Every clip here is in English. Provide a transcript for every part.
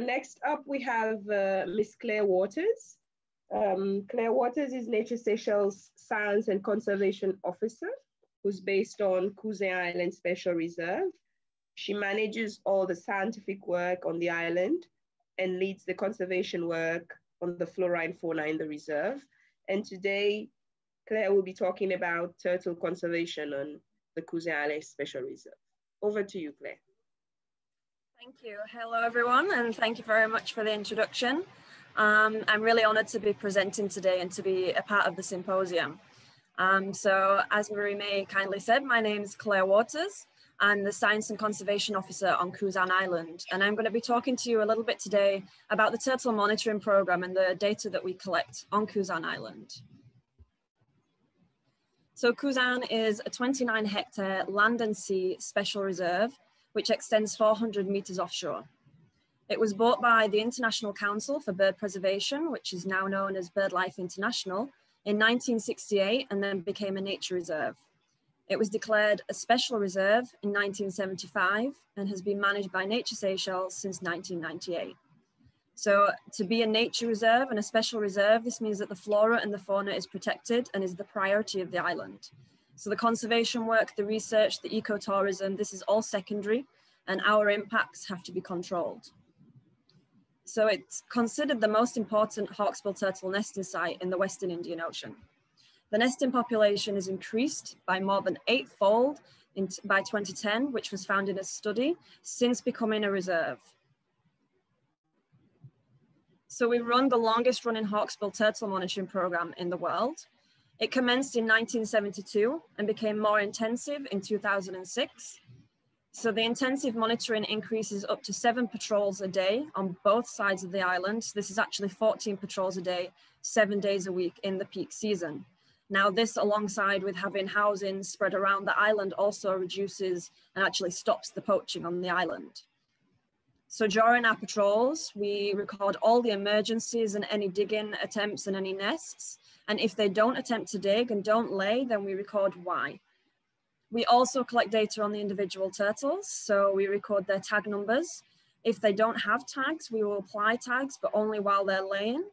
Next up, we have Miss Claire Waters. Claire Waters is Nature Seychelles Science and Conservation Officer, who's based on Cousin Island Special Reserve. She manages all the scientific work on the island and leads the conservation work on the flora and fauna in the reserve. And today, Claire will be talking about turtle conservation on the Cousin Island Special Reserve. Over to you, Claire. Thank you. Hello, everyone, and thank you very much for the introduction. I'm really honoured to be presenting today and to be a part of the symposium. So, as Marie-May kindly said, my name is Claire Waters. I'm the Science and Conservation Officer on Cousin Island, and I'm going to be talking to you a little bit today about the turtle monitoring programme and the data that we collect on Cousin Island. So Cousin is a 29-hectare land and sea special reserve, which extends 400 metres offshore. It was bought by the International Council for Bird Preservation, which is now known as BirdLife International, in 1968 and then became a nature reserve. It was declared a special reserve in 1975 and has been managed by Nature Seychelles since 1998. So to be a nature reserve and a special reserve, this means that the flora and the fauna is protected and is the priority of the island. So the conservation work, the research, the ecotourism, this is all secondary and our impacts have to be controlled. So it's considered the most important hawksbill turtle nesting site in the Western Indian Ocean. The nesting population is increased by more than 8-fold by 2010, which was found in a study, since becoming a reserve. So we run the longest running hawksbill turtle monitoring program in the world. It commenced in 1972 and became more intensive in 2006. So the intensive monitoring increases up to 7 patrols a day on both sides of the island. This is actually 14 patrols a day, 7 days a week in the peak season. Now this, alongside with having housing spread around the island, also reduces and actually stops the poaching on the island. So during our patrols, we record all the emergencies and any digging attempts and any nests. And if they don't attempt to dig and don't lay, then we record why. We also collect data on the individual turtles. So we record their tag numbers. If they don't have tags, we will apply tags, but only while they're laying.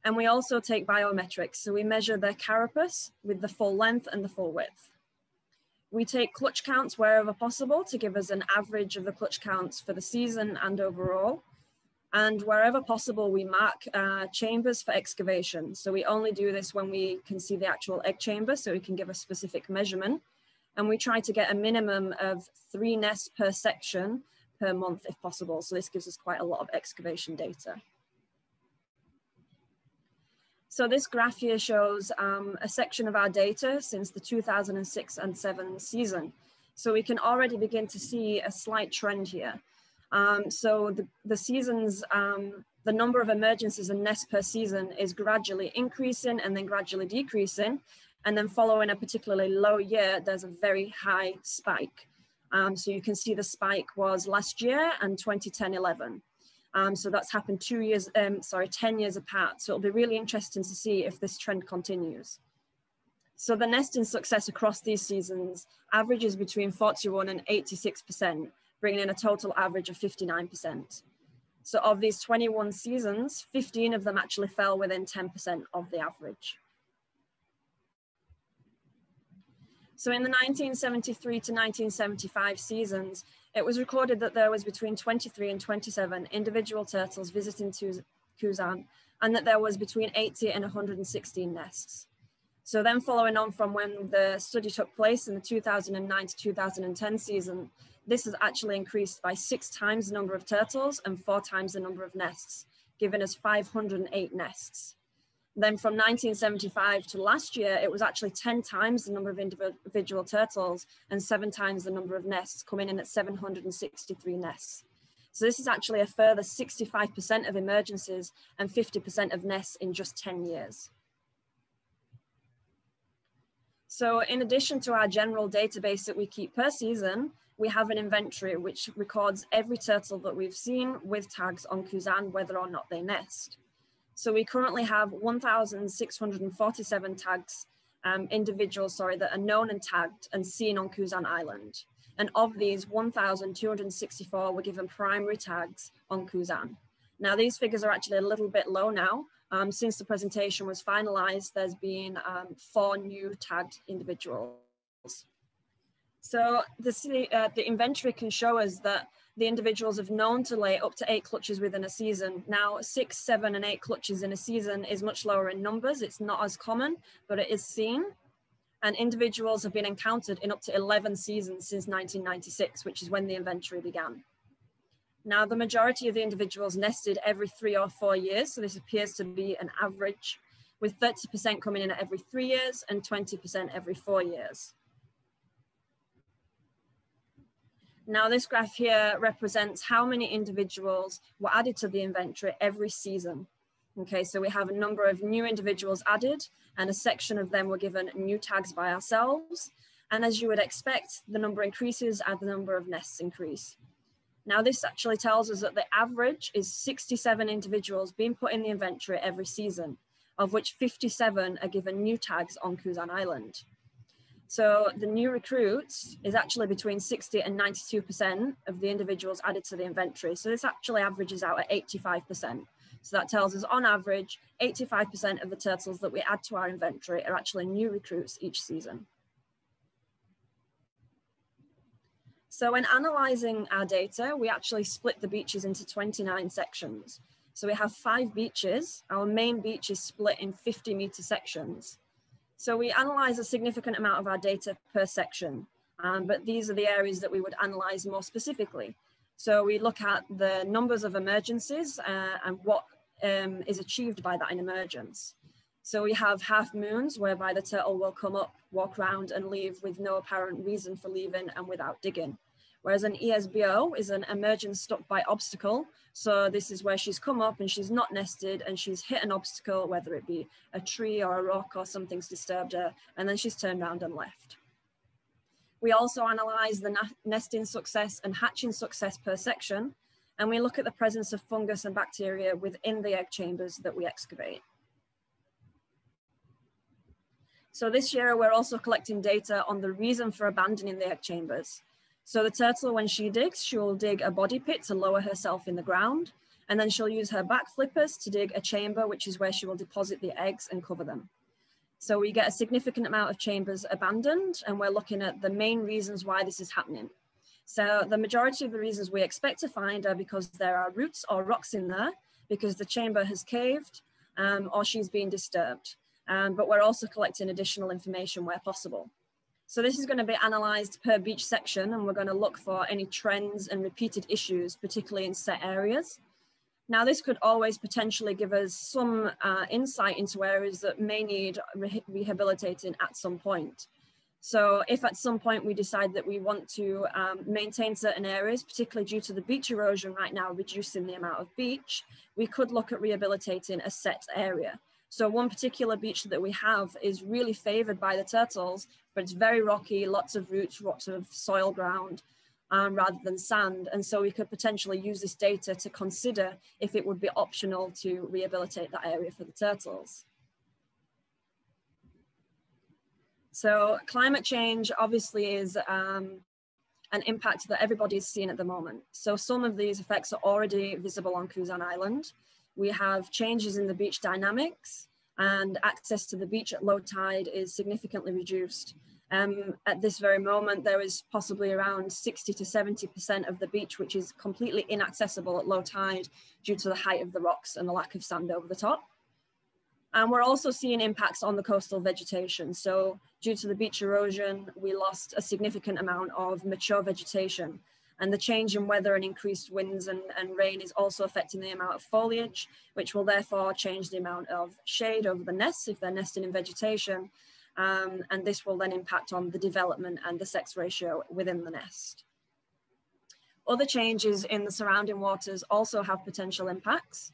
And we also take biometrics. So we measure their carapace with the full length and the full width. We take clutch counts wherever possible to give us an average of the clutch counts for the season and overall. And wherever possible, we mark chambers for excavation. So we only do this when we can see the actual egg chamber, so we can give a specific measurement. And we try to get a minimum of 3 nests per section per month if possible. So this gives us quite a lot of excavation data. So this graph here shows a section of our data since the 2006 and 7 season. So we can already begin to see a slight trend here. So the seasons, the number of emergencies and nests per season is gradually increasing and then gradually decreasing. And then following a particularly low year, there's a very high spike. So you can see the spike was last year and 2010-11. So that's happened 10 years apart. So it'll be really interesting to see if this trend continues. So the nesting success across these seasons averages between 41 and 86%, bringing in a total average of 59%. So of these 21 seasons, 15 of them actually fell within 10% of the average. So in the 1973 to 1975 seasons, it was recorded that there was between 23 and 27 individual turtles visiting Cousin, and that there was between 80 and 116 nests. So then following on from when the study took place in the 2009 to 2010 season, this has actually increased by 6 times the number of turtles and 4 times the number of nests, giving us 508 nests. Then from 1975 to last year, it was actually 10 times the number of individual turtles and 7 times the number of nests, coming in at 763 nests. So this is actually a further 65% of emergencies and 50% of nests in just 10 years. So in addition to our general database that we keep per season, we have an inventory which records every turtle that we've seen with tags on Cousin, whether or not they nest. So we currently have 1,647 tags, individuals, that are known and tagged and seen on Cousin Island. And of these, 1,264 were given primary tags on Cousin. Now, these figures are actually a little bit low now. Since the presentation was finalized, there's been 4 new tagged individuals. So the inventory can show us that the individuals have known to lay up to 8 clutches within a season. Now, 6, 7, and 8 clutches in a season is much lower in numbers. It's not as common, but it is seen. And individuals have been encountered in up to 11 seasons since 1996, which is when the inventory began. Now, the majority of the individuals nested every 3 or 4 years, so this appears to be an average, with 30% coming in at every 3 years and 20% every 4 years. Now, this graph here represents how many individuals were added to the inventory every season. Okay, so we have a number of new individuals added, and a section of them were given new tags by ourselves. And as you would expect, the number increases as the number of nests increase. Now, this actually tells us that the average is 67 individuals being put in the inventory every season, of which 57 are given new tags on Kuzan Island. So the new recruits is actually between 60 and 92% of the individuals added to the inventory. So this actually averages out at 85%. So that tells us on average, 85% of the turtles that we add to our inventory are actually new recruits each season. So when analyzing our data, we actually split the beaches into 29 sections. So we have 5 beaches. Our main beach is split in 50-meter sections. So we analyze a significant amount of our data per section, but these are the areas that we would analyze more specifically. So we look at the numbers of emergencies and what is achieved by that in emergence. So we have half moons, whereby the turtle will come up, walk around and leave with no apparent reason for leaving and without digging. Whereas an ESBO is an emergence struck by obstacle. So this is where she's come up and she's not nested and she's hit an obstacle, whether it be a tree or a rock or something's disturbed her, and then she's turned around and left. We also analyze the nesting success and hatching success per section, and we look at the presence of fungus and bacteria within the egg chambers that we excavate. So this year, we're also collecting data on the reason for abandoning the egg chambers. So the turtle, when she digs, she will dig a body pit to lower herself in the ground, and then she'll use her back flippers to dig a chamber, which is where she will deposit the eggs and cover them. So we get a significant amount of chambers abandoned, and we're looking at the main reasons why this is happening. So the majority of the reasons we expect to find are because there are roots or rocks in there, because the chamber has caved, or she's been disturbed. But we're also collecting additional information where possible. So this is going to be analysed per beach section, and we're going to look for any trends and repeated issues, particularly in set areas. Now, this could always potentially give us some insight into areas that may need rehabilitating at some point. So if at some point we decide that we want to maintain certain areas, particularly due to the beach erosion right now, reducing the amount of beach, we could look at rehabilitating a set area. So one particular beach that we have is really favored by the turtles, but it's very rocky, lots of roots, lots of soil ground, rather than sand. And so we could potentially use this data to consider if it would be optional to rehabilitate that area for the turtles. So climate change obviously is an impact that everybody is seeing at the moment. So some of these effects are already visible on Kuzan Island. We have changes in the beach dynamics, and access to the beach at low tide is significantly reduced. At this very moment, there is possibly around 60 to 70% of the beach which is completely inaccessible at low tide due to the height of the rocks and the lack of sand over the top. And we're also seeing impacts on the coastal vegetation. So due to the beach erosion, we lost a significant amount of mature vegetation. And the change in weather and increased winds and rain is also affecting the amount of foliage, which will therefore change the amount of shade over the nests if they're nesting in vegetation. And this will then impact on the development and the sex ratio within the nest. Other changes in the surrounding waters also have potential impacts.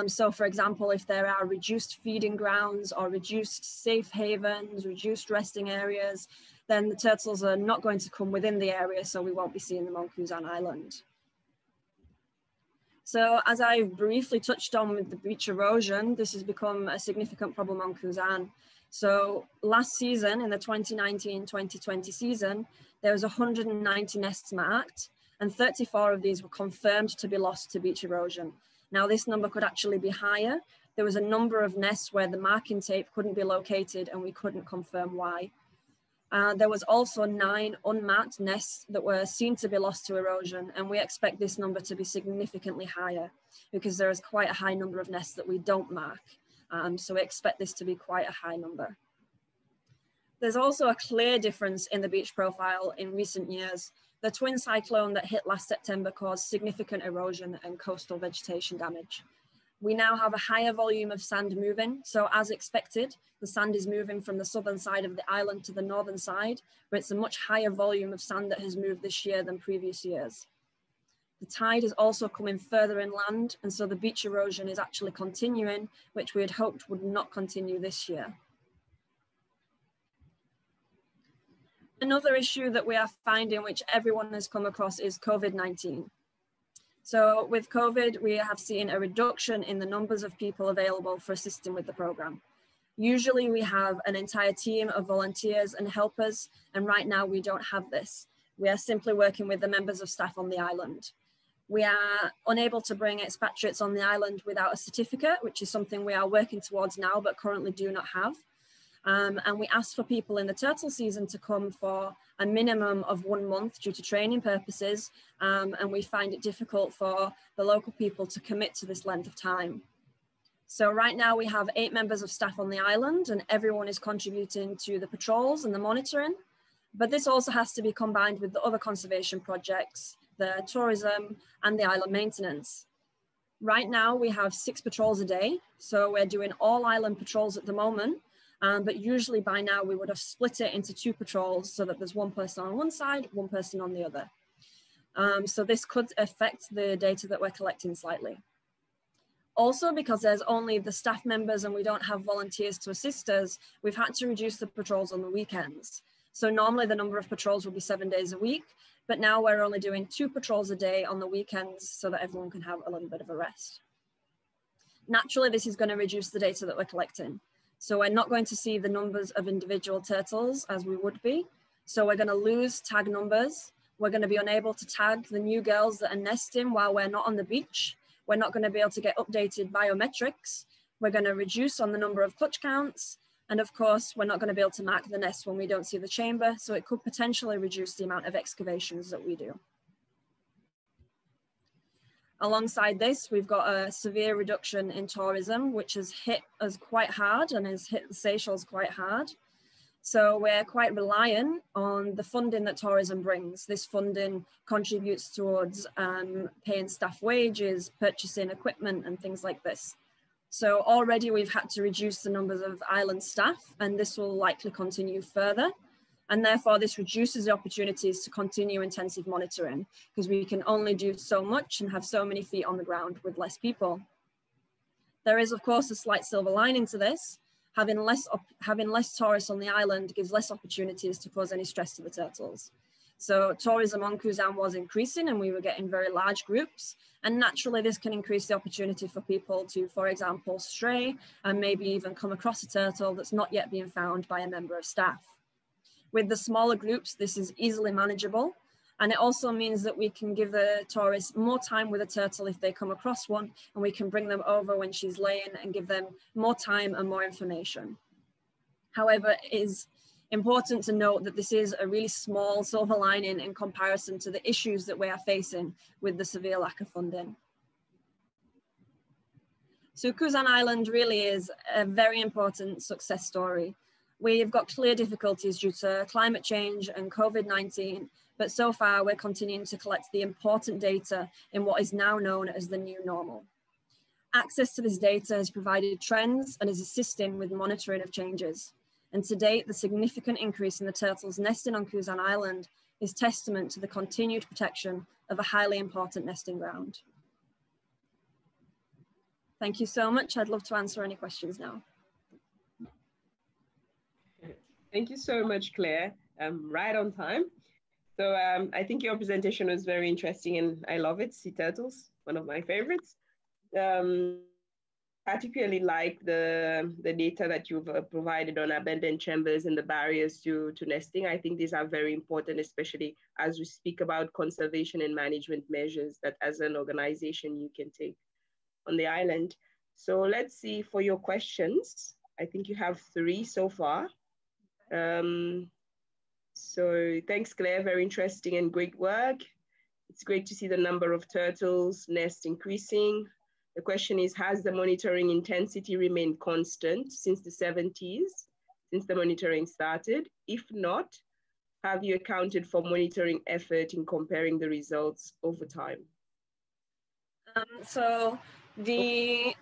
So for example, if there are reduced feeding grounds or reduced safe havens, reduced resting areas, then the turtles are not going to come within the area, so we won't be seeing them on Kuzan Island. So as I briefly touched on with the beach erosion, this has become a significant problem on Kuzan. So last season, in the 2019-2020 season, there was 190 nests marked, and 34 of these were confirmed to be lost to beach erosion. Now this number could actually be higher. There was a number of nests where the marking tape couldn't be located and we couldn't confirm why. There was also 9 unmarked nests that were seen to be lost to erosion, and we expect this number to be significantly higher because there is quite a high number of nests that we don't mark. So we expect this to be quite a high number. There's also a clear difference in the beach profile in recent years. The twin cyclone that hit last September caused significant erosion and coastal vegetation damage. We now have a higher volume of sand moving. So as expected, the sand is moving from the southern side of the island to the northern side, but it's a much higher volume of sand that has moved this year than previous years. The tide is also coming further inland, and so the beach erosion is actually continuing, which we had hoped would not continue this year. Another issue that we are finding, which everyone has come across, is COVID-19. So with COVID, we have seen a reduction in the numbers of people available for assisting with the program. Usually we have an entire team of volunteers and helpers, and right now we don't have this. We are simply working with the members of staff on the island. We are unable to bring expatriates on the island without a certificate, which is something we are working towards now, but currently do not have. And we ask for people in the turtle season to come for a minimum of 1 month due to training purposes, and we find it difficult for the local people to commit to this length of time. So right now we have 8 members of staff on the island, and everyone is contributing to the patrols and the monitoring, but this also has to be combined with the other conservation projects, the tourism and the island maintenance. Right now we have 6 patrols a day, so we're doing all island patrols at the moment. But usually by now we would have split it into 2 patrols so that there's 1 person on one side, 1 person on the other. So this could affect the data that we're collecting slightly. Also, because there's only the staff members and we don't have volunteers to assist us, we've had to reduce the patrols on the weekends. So normally the number of patrols would be 7 days a week, but now we're only doing 2 patrols a day on the weekends so that everyone can have a little bit of a rest. Naturally, this is going to reduce the data that we're collecting. So we're not going to see the numbers of individual turtles as we would be. So we're going to lose tag numbers. We're going to be unable to tag the new girls that are nesting while we're not on the beach. We're not going to be able to get updated biometrics. We're going to reduce on the number of clutch counts. And of course, we're not going to be able to mark the nest when we don't see the chamber. So it could potentially reduce the amount of excavations that we do. Alongside this, we've got a severe reduction in tourism, which has hit us quite hard and has hit the Seychelles quite hard. So we're quite reliant on the funding that tourism brings. This funding contributes towards paying staff wages, purchasing equipment and things like this. So already we've had to reduce the numbers of island staff, and this will likely continue further. And therefore this reduces the opportunities to continue intensive monitoring because we can only do so much and have so many feet on the ground with less people. There is of course a slight silver lining to this. Having less tourists on the island gives less opportunities to cause any stress to the turtles. So tourism on Kuzan was increasing and we were getting very large groups. And naturally this can increase the opportunity for people to, for example, stray and maybe even come across a turtle that's not yet being found by a member of staff. With the smaller groups, this is easily manageable. And it also means that we can give the tourists more time with a turtle if they come across one, and we can bring them over when she's laying and give them more time and more information. However, it is important to note that this is a really small silver lining in comparison to the issues that we are facing with the severe lack of funding. So Kuzan Island really is a very important success story. We've got clear difficulties due to climate change and COVID-19, but so far we're continuing to collect the important data in what is now known as the new normal. Access to this data has provided trends and is assisting with monitoring of changes. And to date, the significant increase in the turtles nesting on Kuzan Island is testament to the continued protection of a highly important nesting ground. Thank you so much. I'd love to answer any questions now. Thank you so much, Claire. Right on time. So I think your presentation was very interesting and I love it. Sea turtles, one of my favorites. Particularly like the data that you've provided on abandoned chambers and the barriers to nesting. I think these are very important, especially as we speak about conservation and management measures that as an organization you can take. on the island. So let's see for your questions. I think you have 3 so far. So thanks, Claire, very interesting and great work. It's great to see the number of turtles nests increasing. The question is, has the monitoring intensity remained constant since the 70s, since the monitoring started? If not, have you accounted for monitoring effort in comparing the results over time? So the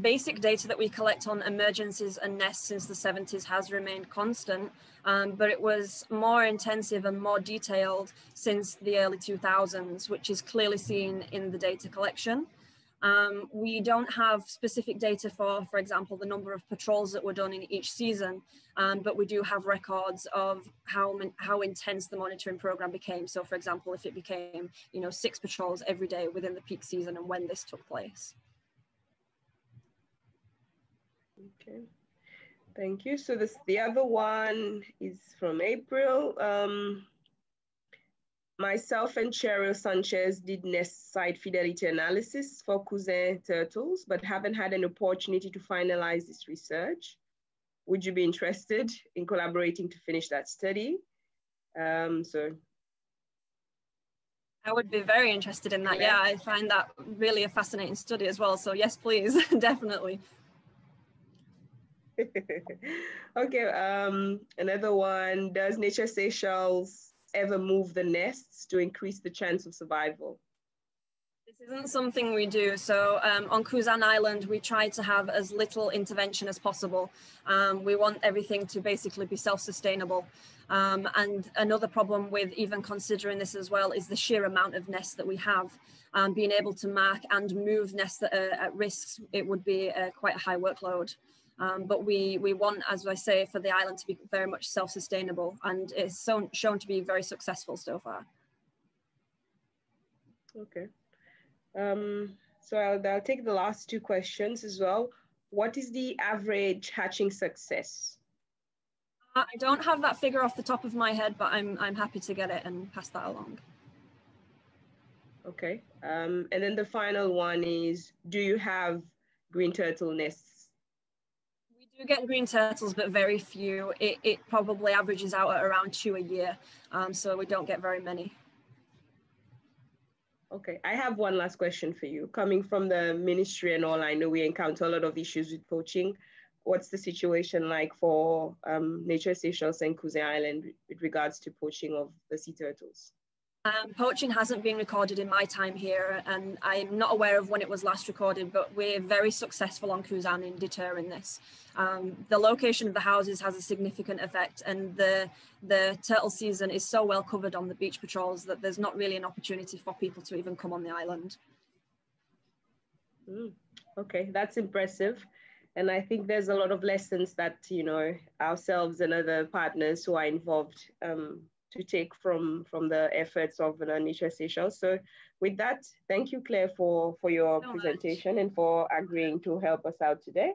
basic data that we collect on emergencies and nests since the 70s has remained constant, but it was more intensive and more detailed since the early 2000s, which is clearly seen in the data collection. We don't have specific data for example, the number of patrols that were done in each season, but we do have records of how intense the monitoring program became. So for example, if it became, 6 patrols every day within the peak season and when this took place. Okay, thank you. So the other one is from April. Myself and Cheryl Sanchez did nest site fidelity analysis for cousin turtles, but haven't had an opportunity to finalize this research. Would you be interested in collaborating to finish that study? So I would be very interested in that. Yeah, I find that really a fascinating study as well. So yes, please, definitely. Okay, another one. Does Nature Seychelles ever move the nests to increase the chance of survival? This isn't something we do. So on Kuzan Island, we try to have as little intervention as possible. We want everything to basically be self-sustainable. And another problem with even considering this as well is the sheer amount of nests that we have. Being able to mark and move nests that are at risk, it would be quite a high workload. But we want, as I say, for the island to be very much self-sustainable, and it's shown to be very successful so far. Okay. So I'll take the last 2 questions as well. What is the average hatching success? I don't have that figure off the top of my head, but I'm happy to get it and pass that along. Okay. And then the final one is, do you have green turtle nests? We do get green turtles, but very few. It probably averages out at around 2 a year, so we don't get very many. Okay, I have one last question for you. Coming from the ministry and all, I know we encounter a lot of issues with poaching. What's the situation like for Nature Seychelles and Cousin Island with regards to poaching of the sea turtles? Poaching hasn't been recorded in my time here, and I'm not aware of when it was last recorded, but we're very successful on Kuzan in deterring this. The location of the houses has a significant effect, and the turtle season is so well covered on the beach patrols that there's not really an opportunity for people to even come on the island. Okay, that's impressive. And I think there's a lot of lessons that, ourselves and other partners who are involved to take from the efforts of Nature Seychelles. So with that, thank you, Claire, for your presentation and for agreeing to help us out today.